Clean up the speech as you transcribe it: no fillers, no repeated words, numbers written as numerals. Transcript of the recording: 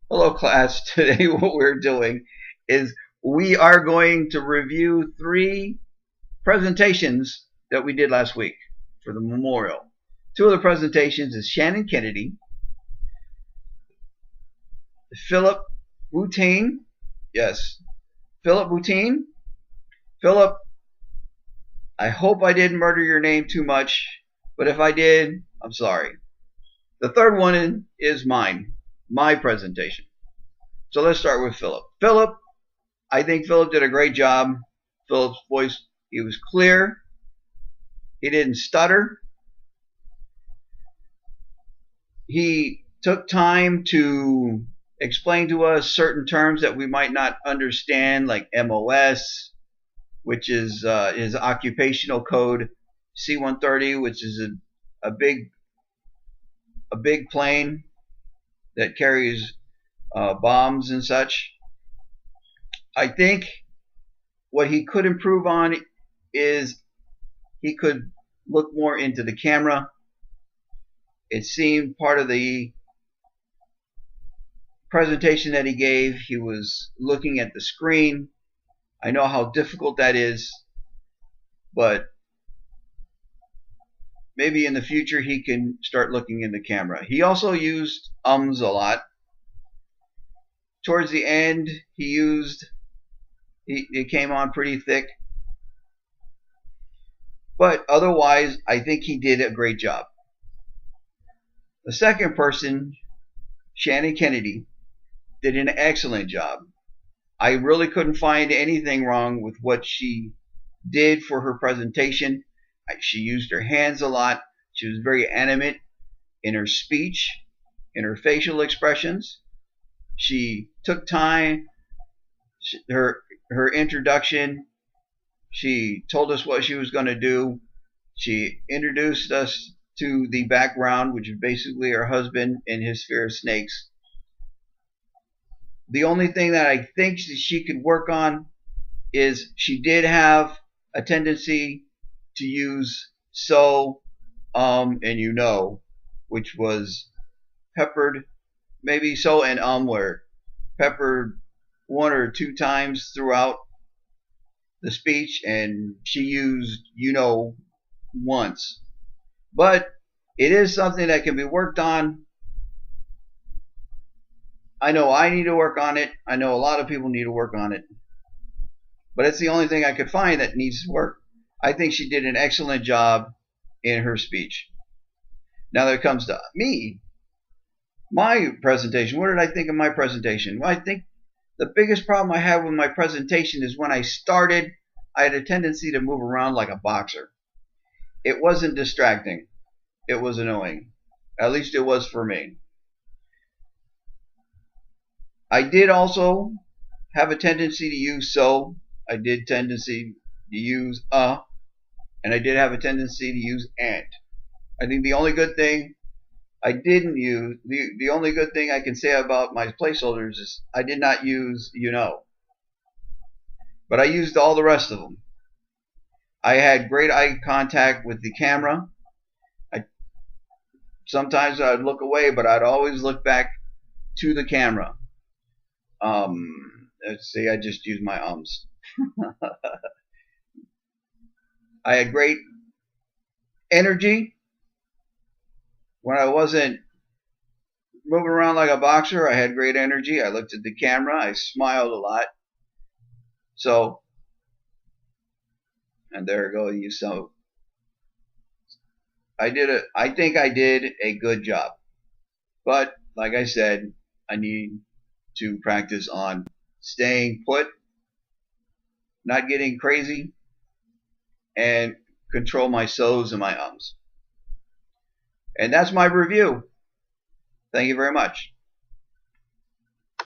Hello, class. Today, what we're doing is we are going to review 3 presentations that we did last week for the memorial. 2 of the presentations is Shannon Kennedy, Philip Boutin. Yes, Philip Boutin. Philip, I hope I didn't murder your name too much, but if I did, I'm sorry. The third one is my presentation. So let's start with Philip. Philip, I think Philip did a great job. Philip's voice, he was clear. He didn't stutter. He took time to explain to us certain terms that we might not understand, like MOS, which is his occupational code, C-130, which is a big plane that carries bombs and such. I think what he could improve on is he could look more into the camera. It seemed part of the presentation that he gave, he was looking at the screen. I know how difficult that is, but maybe in the future he can start looking in the camera. He also used ums a lot. Towards the end, it came on pretty thick. But otherwise, I think he did a great job. The second person, Shannon Kennedy, did an excellent job. I really couldn't find anything wrong with what she did for her presentation. She used her hands a lot. She was very animate in her speech, in her facial expressions. She took time. Her introduction, she told us what she was going to do. She introduced us to the background, which is basically her husband and his sphere of snakes. The only thing that I think she could work on is she did have a tendency to use so, and you know, which was peppered, maybe so and were peppered 1 or 2 times throughout the speech, and she used once. But it is something that can be worked on. I know I need to work on it. I know a lot of people need to work on it. But it's the only thing I could find that needs to work. I think she did an excellent job in her speech. Now that it comes to me, my presentation, what did I think of my presentation? Well, I think the biggest problem I have with my presentation is when I started, I had a tendency to move around like a boxer. It wasn't distracting. It was annoying. At least it was for me. I did also have a tendency to use so. I did tendency to use and I did have a tendency to use and. I think the only good thing I didn't use, the only good thing I can say about my placeholders is I did not use but I used all the rest of them. I had great eye contact with the camera. Sometimes I'd look away, but I'd always look back to the camera. Let's see, I just used my ums. I had great energy when I wasn't moving around like a boxer. I had great energy. I looked at the camera. I smiled a lot. So, and there we go. So I think I did a good job. But like I said, I need to practice on staying put, not getting crazy, and control my so's and my ums. And that's my review. Thank you very much.